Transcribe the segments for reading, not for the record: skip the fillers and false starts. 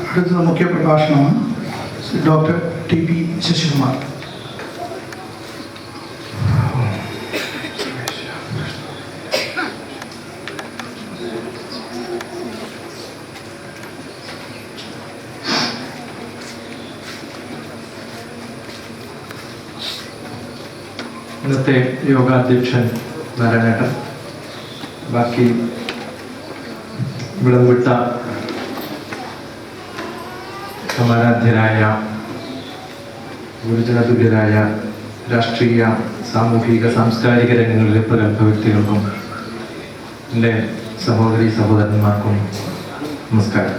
അടുത്ത മുഖ്യ പ്രഭാഷണമാണ് doctor TP. Sasikumar. ഇന്നത്തെ യോഗാധ്യക്ഷൻ നാരായണേട്ടൻ, ബാക്കി ഇവിടം വിട്ട സമാരാധ്യരായ ഗുരുജനതുല്യരായ രാഷ്ട്രീയ, സാമൂഹിക, സാംസ്കാരിക രംഗങ്ങളിലെ പ്രഗത്ഭ വ്യക്തികൾക്കും എൻ്റെ സഹോദരി സഹോദരന്മാർക്കും നമസ്കാരം.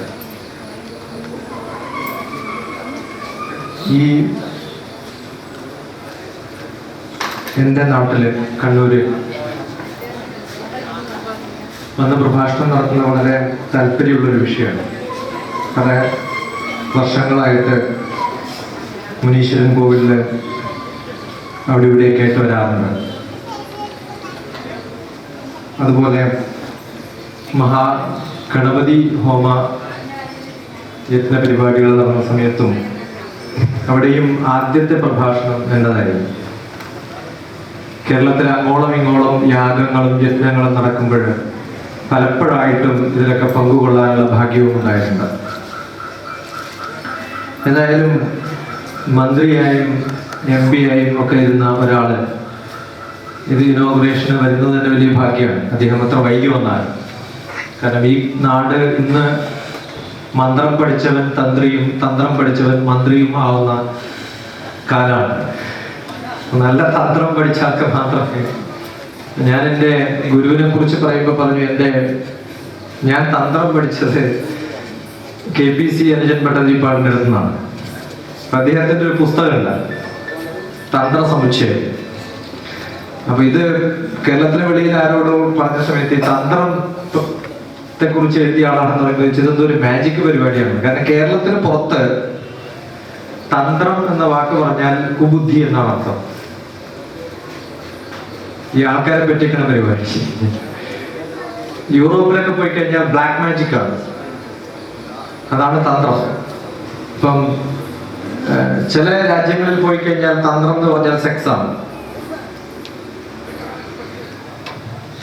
ഈ എൻ്റെ നാട്ടില് കണ്ണൂര് വന്ന് പ്രഭാഷണം നടത്തുന്ന വളരെ താല്പര്യമുള്ളൊരു വിഷയമാണ്. പല വർഷങ്ങളായിട്ട് മുനീശ്വരൻ കോവിലിൽ അവിടെ ഇവിടെയൊക്കെ ആയിട്ട് വരാറുണ്ട്. അതുപോലെ മഹാഗണപതി ഹോമ യജ്ഞ പരിപാടികൾ നടന്ന സമയത്തും അവിടെയും ആദ്യത്തെ പ്രഭാഷണം എൻ്റെതായിരുന്നു. കേരളത്തിൽ അങ്ങോളം ഇങ്ങോളം യാഗങ്ങളും യജ്ഞങ്ങളും നടക്കുമ്പോൾ പലപ്പോഴായിട്ടും ഇതിലൊക്കെ പങ്കുകൊള്ളാനുള്ള ഭാഗ്യവും ഉണ്ടായിട്ടുണ്ട്. എന്തായാലും മന്ത്രിയായും MP ആയും ഒക്കെ ഇരുന്ന ഒരാള് ഇത് ഇനോഗ്രേഷന് വരുന്നത് തന്നെ വലിയ ഭാഗ്യമാണ്. അദ്ദേഹം അത്ര വൈകി വന്നാൽ. കാരണം ഈ നാട് ഇന്ന് മന്ത്രം പഠിച്ചവൻ തന്ത്രിയും തന്ത്രം പഠിച്ചവൻ മന്ത്രിയും ആവുന്ന കാലമാണ്. നല്ല തന്ത്രം പഠിച്ചാൽക്ക് മാത്രമേ. ഞാൻ എൻ്റെ ഗുരുവിനെ കുറിച്ച് പറയുമ്പോൾ പറഞ്ഞു, ഞാൻ തന്ത്രം പഠിച്ചത് KPC അനുജൻ ഭട്ടതിരിപ്പാടിൻ്റെ അടുത്തുനിന്നാണ്. അദ്ദേഹത്തിൻ്റെ ഒരു പുസ്തകമുണ്ട്, തന്ത്ര സമുച്ചയം. അപ്പൊ ഇത് കേരളത്തിലെ വെളിയിൽ ആരോടോ പറഞ്ഞ സമയത്ത് ഈ തന്ത്രത്തെ കുറിച്ച് എഴുതിയ ആളാണെന്ന് പറയുന്നത് ഇതെന്തോ ഒരു മാജിക് പരിപാടിയാണ്. കാരണം കേരളത്തിന് പുറത്ത് തന്ത്രം എന്ന വാക്ക് പറഞ്ഞാൽ കുബുദ്ധി എന്നാണ് അർത്ഥം. ഈ ആൾക്കാരെ പറ്റിക്കുന്ന പരിപാടി. യൂറോപ്പിലൊക്കെ പോയി കഴിഞ്ഞാൽ ബ്ലാക്ക് മാജിക് ആണ്, അതാണ് തന്ത്രം. ഇപ്പം ചില രാജ്യങ്ങളിൽ പോയി കഴിഞ്ഞാൽ തന്ത്രം എന്ന് പറഞ്ഞാൽ സെക്സ് ആണ്.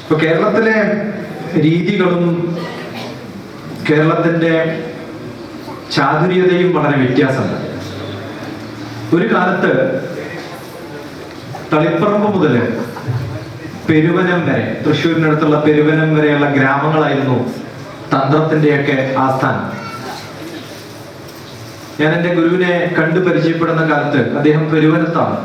ഇപ്പൊ കേരളത്തിലെ രീതികളും കേരളത്തിന്റെ ചാതുര്യതയും വളരെ വ്യത്യാസമുണ്ട്. ഒരു കാലത്ത് തളിപ്പറമ്പ് മുതൽ പെരുവനം വരെ, തൃശ്ശൂരിനടുത്തുള്ള പെരുവനം വരെയുള്ള ഗ്രാമങ്ങളായിരുന്നു തന്ത്രത്തിന്റെയൊക്കെ ആസ്ഥാനം. ഞാൻ എൻ്റെ ഗുരുവിനെ കണ്ടു പരിചയപ്പെടുന്ന കാലത്ത് അദ്ദേഹം പെരുവനത്താണ്.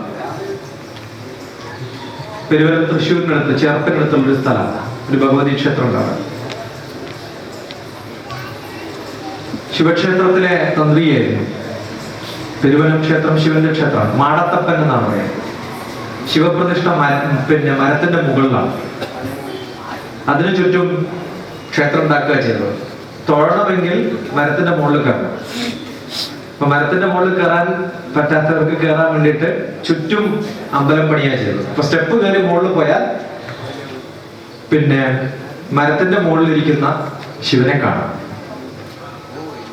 പെരുവനം തൃശ്ശൂരിനടുത്ത് ചേർപ്പിനടുത്തുള്ള ഒരു സ്ഥലമാണ്. ഒരു ഭഗവതി ക്ഷേത്രം ഉണ്ടാണ്. ശിവക്ഷേത്രത്തിലെ തന്ത്രിയായിരുന്നു. പെരുവനം ക്ഷേത്രം ശിവന്റെ ക്ഷേത്രമാണ്. മാടത്തപ്പൻ എന്നാണ് പറയുന്നത്. ശിവപ്രതിഷ്ഠ മരത്തിന്റെ മുകളിലാണ്. അതിനു ചുറ്റും ക്ഷേത്രം ഉണ്ടാക്കുക ചെയ്തത്. തൊഴണമെങ്കിൽ മരത്തിന്റെ മുകളിൽ കയറണം. അപ്പൊ മരത്തിന്റെ മുകളിൽ കയറാൻ പറ്റാത്തവർക്ക് കയറാൻ വേണ്ടിയിട്ട് ചുറ്റും അമ്പലം പണിയാ ചെയ്തത്. അപ്പൊ സ്റ്റെപ്പ് കയറി മുകളിൽ പോയാൽ മരത്തിന്റെ മുകളിലിരിക്കുന്ന ശിവനെ കാണാം.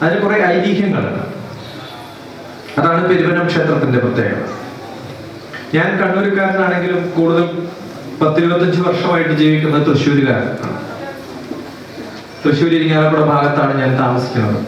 അതിന് കുറെ ഐതിഹ്യങ്ങളുണ്ട്. അതാണ് പെരുവനം ക്ഷേത്രത്തിന്റെ പ്രത്യേകത. ഞാൻ കണ്ണൂരുകാരനാണെങ്കിലും കൂടുതൽ 10-25 വർഷമായിട്ട് ജീവിക്കുന്നത് തൃശ്ശൂരുകാരനാണ്. തൃശ്ശൂർ ഇരിങ്ങാലക്കുട ഭാഗത്താണ് ഞാൻ താമസിക്കുന്നത്.